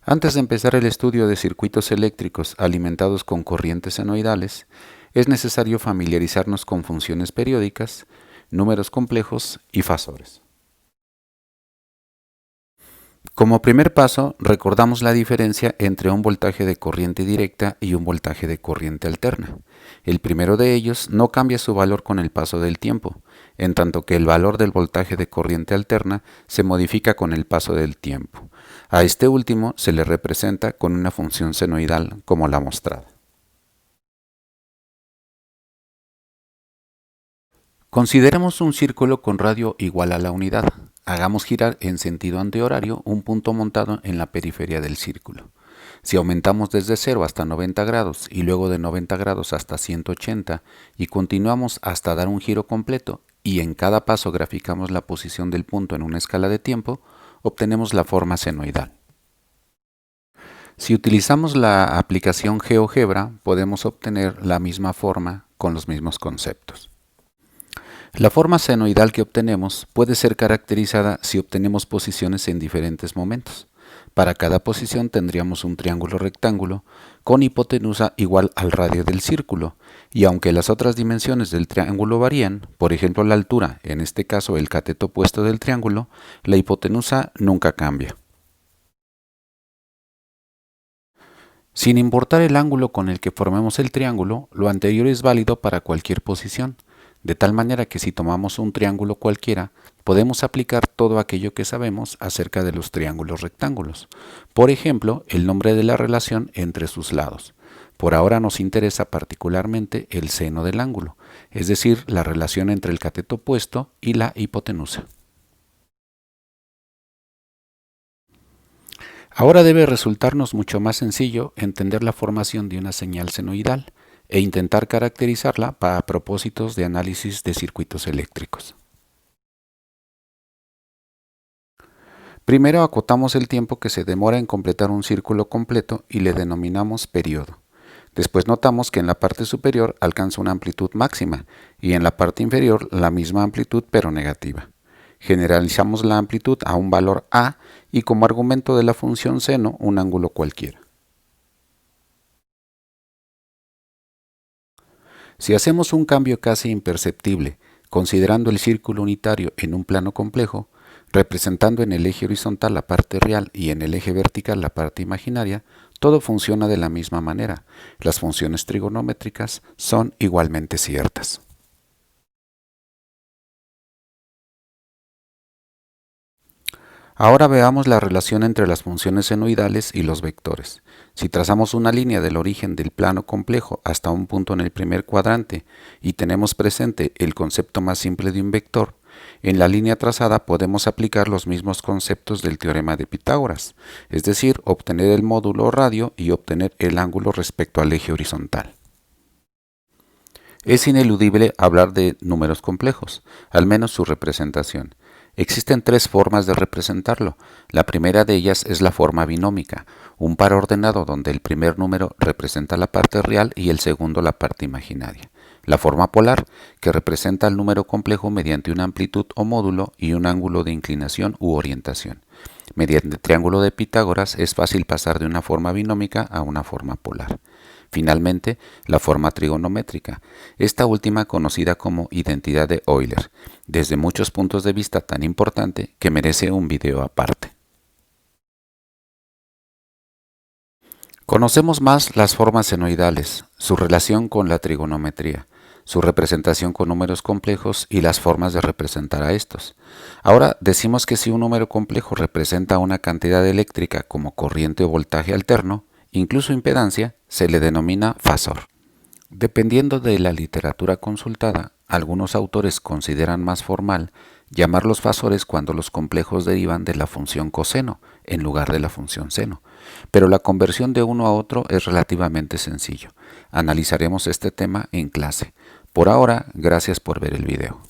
Antes de empezar el estudio de circuitos eléctricos alimentados con corrientes senoidales, es necesario familiarizarnos con funciones periódicas, números complejos y fasores. Como primer paso, recordamos la diferencia entre un voltaje de corriente directa y un voltaje de corriente alterna. El primero de ellos no cambia su valor con el paso del tiempo, en tanto que el valor del voltaje de corriente alterna se modifica con el paso del tiempo. A este último se le representa con una función senoidal como la mostrada. Consideremos un círculo con radio igual a la unidad. Hagamos girar en sentido antihorario un punto montado en la periferia del círculo. Si aumentamos desde 0 hasta 90 grados y luego de 90 grados hasta 180 y continuamos hasta dar un giro completo y en cada paso graficamos la posición del punto en una escala de tiempo, obtenemos la forma senoidal. Si utilizamos la aplicación GeoGebra, podemos obtener la misma forma con los mismos conceptos. La forma senoidal que obtenemos puede ser caracterizada si obtenemos posiciones en diferentes momentos. Para cada posición tendríamos un triángulo rectángulo con hipotenusa igual al radio del círculo, y aunque las otras dimensiones del triángulo varían, por ejemplo la altura, en este caso el cateto opuesto del triángulo, la hipotenusa nunca cambia. Sin importar el ángulo con el que formemos el triángulo, lo anterior es válido para cualquier posición, de tal manera que si tomamos un triángulo cualquiera, podemos aplicar todo aquello que sabemos acerca de los triángulos rectángulos. Por ejemplo, el nombre de la relación entre sus lados. Por ahora nos interesa particularmente el seno del ángulo, es decir, la relación entre el cateto opuesto y la hipotenusa. Ahora debe resultarnos mucho más sencillo entender la formación de una señal senoidal e intentar caracterizarla para propósitos de análisis de circuitos eléctricos. Primero acotamos el tiempo que se demora en completar un círculo completo y le denominamos periodo. Después notamos que en la parte superior alcanza una amplitud máxima y en la parte inferior la misma amplitud pero negativa. Generalizamos la amplitud a un valor A y como argumento de la función seno un ángulo cualquiera. Si hacemos un cambio casi imperceptible, considerando el círculo unitario en un plano complejo, representando en el eje horizontal la parte real y en el eje vertical la parte imaginaria, todo funciona de la misma manera. Las funciones trigonométricas son igualmente ciertas. Ahora veamos la relación entre las funciones senoidales y los vectores. Si trazamos una línea del origen del plano complejo hasta un punto en el primer cuadrante y tenemos presente el concepto más simple de un vector, en la línea trazada podemos aplicar los mismos conceptos del teorema de Pitágoras, es decir, obtener el módulo radio y obtener el ángulo respecto al eje horizontal. Es ineludible hablar de números complejos, al menos su representación. Existen tres formas de representarlo. La primera de ellas es la forma binómica, un par ordenado donde el primer número representa la parte real y el segundo la parte imaginaria. La forma polar, que representa el número complejo mediante una amplitud o módulo y un ángulo de inclinación u orientación. Mediante el triángulo de Pitágoras es fácil pasar de una forma binómica a una forma polar. Finalmente, la forma trigonométrica, esta última conocida como identidad de Euler, desde muchos puntos de vista tan importante que merece un video aparte. Conocemos más las formas senoidales, su relación con la trigonometría, su representación con números complejos y las formas de representar a estos. Ahora decimos que si un número complejo representa una cantidad eléctrica como corriente o voltaje alterno, incluso impedancia, se le denomina fasor. Dependiendo de la literatura consultada, algunos autores consideran más formal llamarlos fasores cuando los complejos derivan de la función coseno en lugar de la función seno, pero la conversión de uno a otro es relativamente sencillo. Analizaremos este tema en clase. Por ahora, gracias por ver el video.